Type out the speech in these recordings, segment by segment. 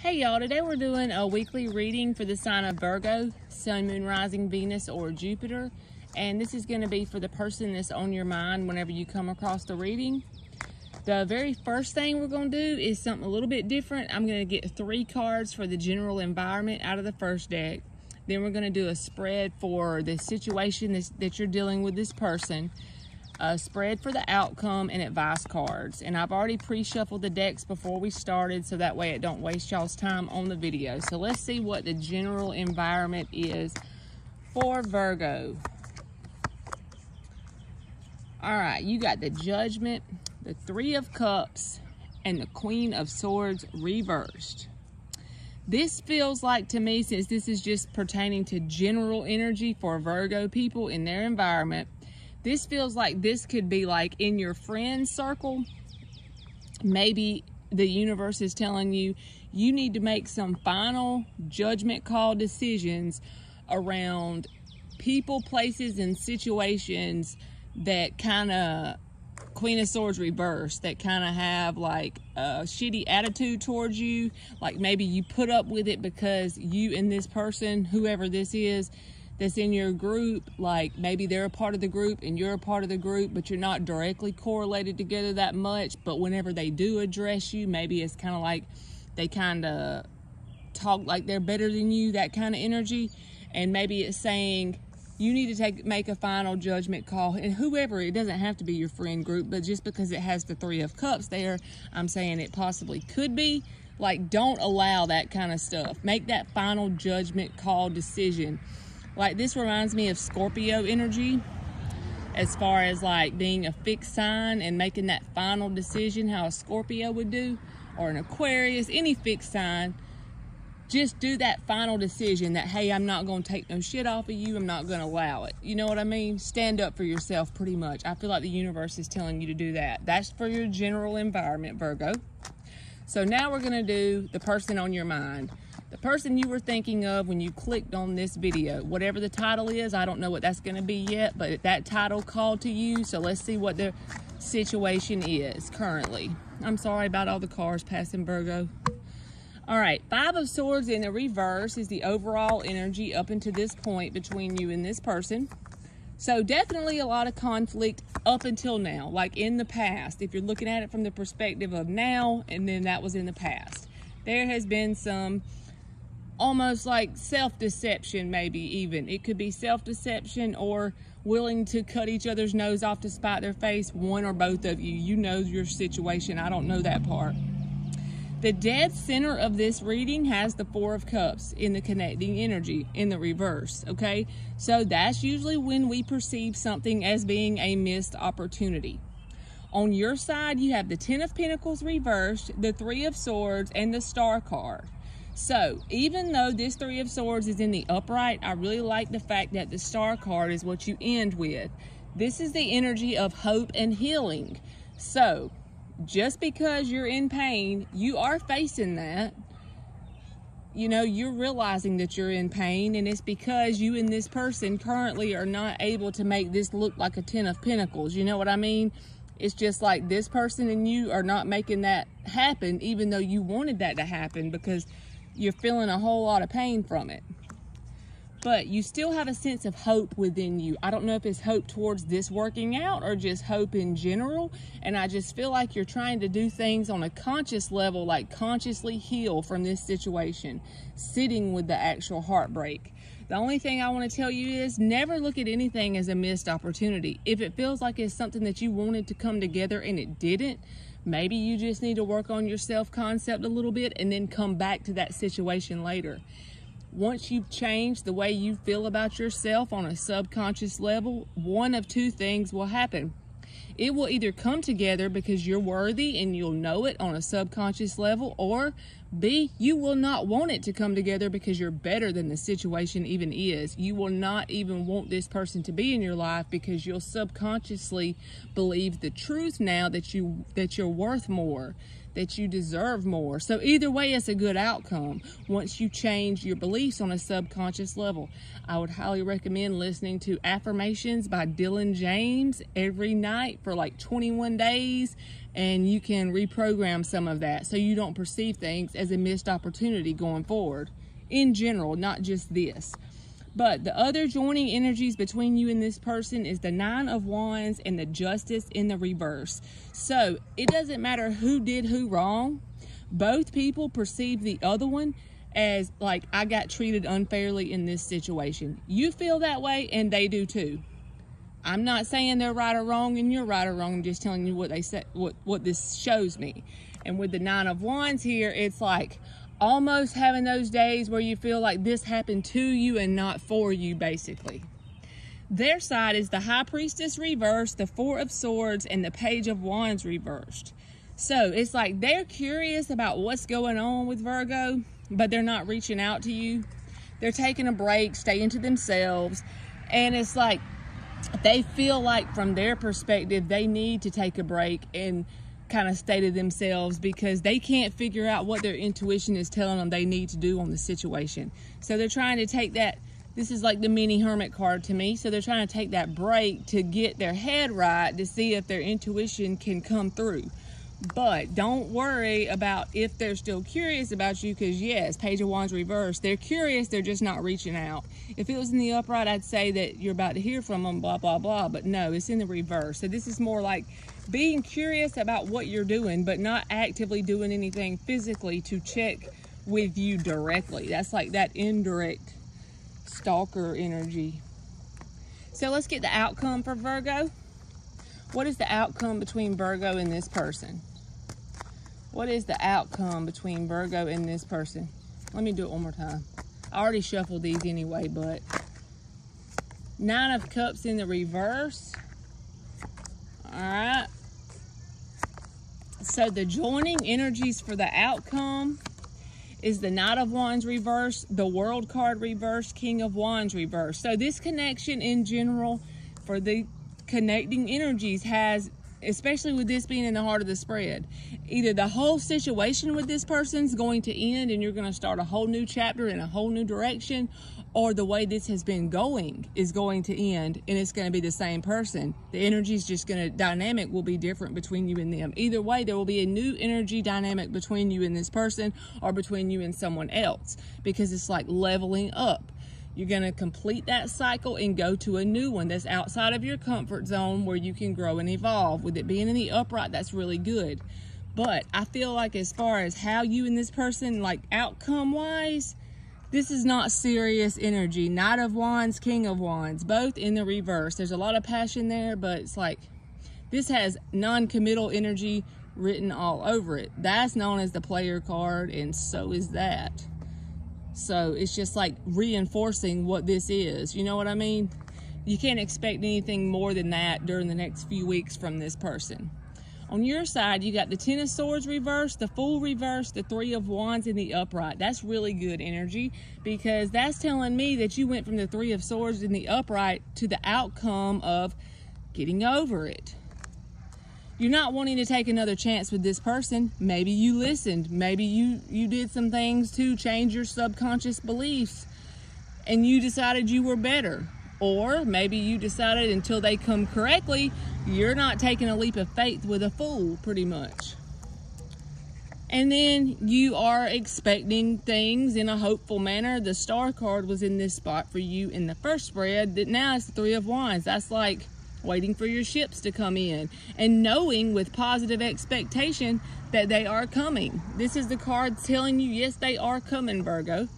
Hey y'all, today we're doing a weekly reading for the sign of Virgo, Sun, Moon, Rising, Venus, or Jupiter. And this is going to be for the person that's on your mind whenever you come across the reading. The very first thing we're going to do is something a little bit different. I'm going to get 3 cards for the general environment out of the first deck. Then we're going to do a spread for the situation that you're dealing with this person. A spread for the outcome and advice cards. And I've already pre-shuffled the decks before we started so that way it don't waste y'all's time on the video. So let's see what the general environment is for Virgo. All right, you got the Judgment, the 3 of Cups, and the Queen of Swords reversed. This feels like to me, since this is just pertaining to general energy for Virgo people in their environment, this feels like this could be like in your friend circle. Maybe the universe is telling you, you need to make some final judgment call decisions around people, places, and situations that kind of, Queen of Swords reverse, that kind of have like a shitty attitude towards you. Like maybe you put up with it because you and this person, whoever this is, that's in your group, like maybe they're a part of the group and you're a part of the group, but you're not directly correlated together that much. But whenever they do address you, maybe it's kind of like they kind of talk like they're better than you, that kind of energy. And maybe it's saying you need to make a final judgment call. And whoever, it doesn't have to be your friend group, but just because it has the 3 of Cups there, I'm saying it possibly could be. Like, don't allow that kind of stuff. Make that final judgment call decision. Like, this reminds me of Scorpio energy as far as like being a fixed sign and making that final decision, how a Scorpio would do, or an Aquarius, any fixed sign. Just do that final decision that, hey, I'm not going to take no shit off of you. I'm not going to allow it. You know what I mean? Stand up for yourself pretty much. I feel like the universe is telling you to do that. That's for your general environment, Virgo. So now we're going to do the person on your mind. The person you were thinking of when you clicked on this video. Whatever the title is, I don't know what that's going to be yet, but that title called to you. So let's see what their situation is currently. I'm sorry about all the cars passing, Virgo. All right, 5 of Swords in the reverse is the overall energy up until this point between you and this person. So definitely a lot of conflict up until now, like in the past. If you're looking at it from the perspective of now, and then that was in the past. There has been some almost like self-deception, maybe even. It could be self-deception or willing to cut each other's nose off to spite their face, one or both of you. You know your situation. I don't know that part. The dead center of this reading has the 4 of Cups in the connecting energy in the reverse, okay? So that's usually when we perceive something as being a missed opportunity. On your side, you have the 10 of Pentacles reversed, the 3 of Swords, and the Star card. So even though this 3 of Swords is in the upright, I really like the fact that the Star card is what you end with. This is the energy of hope and healing. So just because you're in pain, you are facing that. You know, you're realizing that you're in pain, and it's because you and this person currently are not able to make this look like a 10 of Pentacles. You know what I mean? It's just like this person and you are not making that happen, even though you wanted that to happen, because you're feeling a whole lot of pain from it. But you still have a sense of hope within you. I don't know if it's hope towards this working out or just hope in general. And I just feel like you're trying to do things on a conscious level, like consciously heal from this situation, sitting with the actual heartbreak. The only thing I want to tell you is never look at anything as a missed opportunity. If it feels like it's something that you wanted to come together and it didn't, maybe you just need to work on your self-concept a little bit and then come back to that situation later. Once you've changed the way you feel about yourself on a subconscious level, one of 2 things will happen. It will either come together because you're worthy and you'll know it on a subconscious level, or B, you will not want it to come together because you're better than the situation even is. You will not even want this person to be in your life because you'll subconsciously believe the truth now that you're worth more, that you deserve more. So either way, it's a good outcome once you change your beliefs on a subconscious level. I would highly recommend listening to Affirmations by Dylan James every night for like 21 days and you can reprogram some of that so you don't perceive things as a missed opportunity going forward in general, not just this. But the other joining energies between you and this person is the Nine of Wands and the Justice in the reverse. So it doesn't matter who did who wrong. Both people perceive the other one as like, I got treated unfairly in this situation. You feel that way and they do too. I'm not saying they're right or wrong and you're right or wrong. I'm just telling you what they said, what this shows me. And with the Nine of Wands here, it's like almost having those days where you feel like this happened to you and not for you, basically. Their side is the High Priestess reversed, the Four of Swords, and the Page of Wands reversed. So it's like they're curious about what's going on with Virgo, but they're not reaching out to you. They're taking a break, staying to themselves. And it's like they feel like from their perspective, they need to take a break and kind of stay to themselves because they can't figure out what their intuition is telling them they need to do on the situation. So they're trying to take that. This is like the mini hermit card to me. So they're trying to take that break to get their head right to see if their intuition can come through. But don't worry about if they're still curious about you, because yes, Page of Wands reversed. They're curious, they're just not reaching out. If it was in the upright, I'd say that you're about to hear from them, blah, blah, blah. But no, it's in the reverse. So this is more like being curious about what you're doing, but not actively doing anything physically to check with you directly. That's like that indirect stalker energy. So let's get the outcome for Virgo. What is the outcome between Virgo and this person? What is the outcome between Virgo and this person? Let me do it one more time. I already shuffled these anyway, but Nine of Cups in the reverse. All right. So the joining energies for the outcome is the Knight of Wands reverse, the World card reverse, King of Wands reverse. So this connection in general for the connecting energies has, especially with this being in the heart of the spread, either the whole situation with this person's going to end and you're going to start a whole new chapter in a whole new direction, or the way this has been going is going to end and it's going to be the same person. The energy's just going to, dynamic will be different between you and them. Either way, there will be a new energy dynamic between you and this person or between you and someone else, because it's like leveling up. You're going to complete that cycle and go to a new one that's outside of your comfort zone where you can grow and evolve. With it being in the upright, that's really good. But I feel like as far as how you and this person, like outcome-wise, this is not serious energy. Knight of Wands, King of Wands, both in the reverse. There's a lot of passion there, but it's like this has non-committal energy written all over it. That's known as the player card, and so is that. So it's just like reinforcing what this is. You know what I mean? You can't expect anything more than that during the next few weeks from this person. On your side, you got the Ten of Swords reversed, the Fool reversed, the Three of Wands in the upright. That's really good energy, because that's telling me that you went from the Three of Swords in the upright to the outcome of getting over it. You're not wanting to take another chance with this person. Maybe you listened. Maybe you did some things to change your subconscious beliefs and you decided you were better. Or maybe you decided until they come correctly, you're not taking a leap of faith with a fool, pretty much. And then you are expecting things in a hopeful manner. The Star card was in this spot for you in the first spread. That now it's the Three of Wands. That's like waiting for your ships to come in and knowing with positive expectation that they are coming. This is the card telling you, yes, they are coming, Virgo.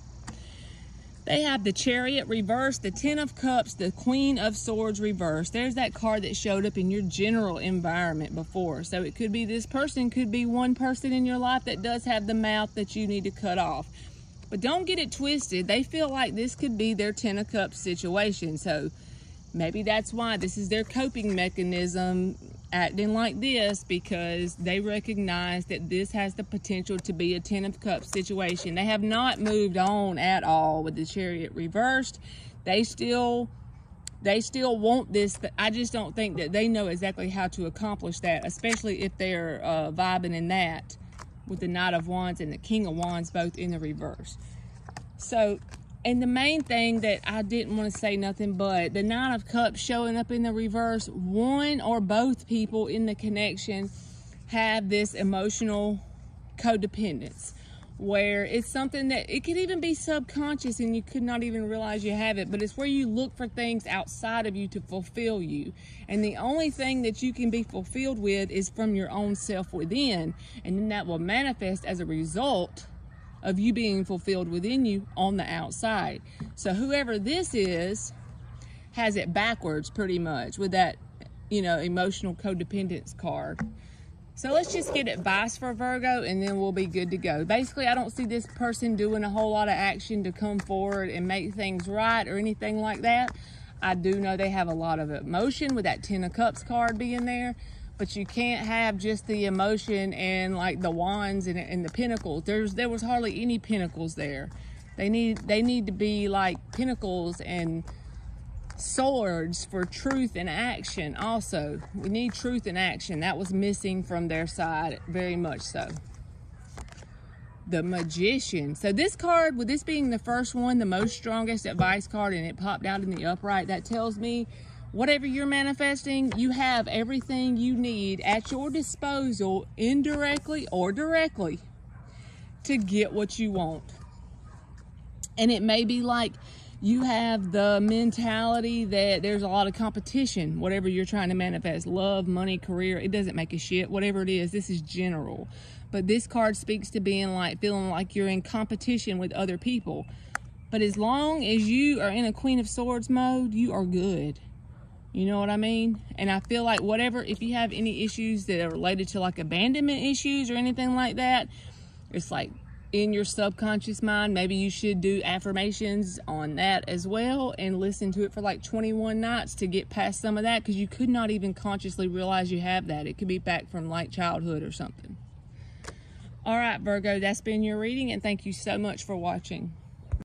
They have the Chariot reversed, the Ten of Cups, the Queen of Swords reversed. There's that card that showed up in your general environment before. So it could be this person, could be one person in your life that does have the mouth that you need to cut off. But don't get it twisted. They feel like this could be their Ten of Cups situation. So maybe that's why this is their coping mechanism, acting like this, because they recognize that this has the potential to be a Ten of Cups situation. They have not moved on at all with the Chariot reversed. They still want this. I just don't think that they know exactly how to accomplish that, especially if they're vibing in that with the Knight of Wands and the King of Wands both in the reverse. So, and the main thing that I didn't want to say nothing but the Nine of Cups showing up in the reverse, one or both people in the connection have this emotional codependence, where it's something that it could even be subconscious and you could not even realize you have it, but it's where you look for things outside of you to fulfill you. And the only thing that you can be fulfilled with is from your own self within, and then that will manifest as a result of you being fulfilled within you on the outside. So whoever this is has it backwards pretty much with that, you know, emotional codependence card. So let's just get advice for Virgo and then we'll be good to go. Basically, I don't see this person doing a whole lot of action to come forward and make things right or anything like that. I do know they have a lot of emotion with that 10 of Cups card being there, but you can't have just the emotion and like the wands and the pentacles. There was hardly any pentacles there. They need to be like pentacles and swords for truth and action. Also, we need truth and action. That was missing from their side, very much so. The Magician. So this card, with this being the first one, the most strongest advice card, and it popped out in the upright, that tells me whatever you're manifesting, you have everything you need at your disposal, indirectly or directly, to get what you want. And it may be like you have the mentality that there's a lot of competition, whatever you're trying to manifest, love, money, career, it doesn't make a shit, whatever it is, this is general. But this card speaks to being like, feeling like you're in competition with other people. But as long as you are in a Queen of Swords mode, you are good. You know what I mean? And I feel like whatever, if you have any issues that are related to like abandonment issues or anything like that, it's like, in your subconscious mind, maybe you should do affirmations on that as well and listen to it for like 21 nights to get past some of that, because you could not even consciously realize you have that. It could be back from like childhood or something. All right, Virgo, that's been your reading, and thank you so much for watching.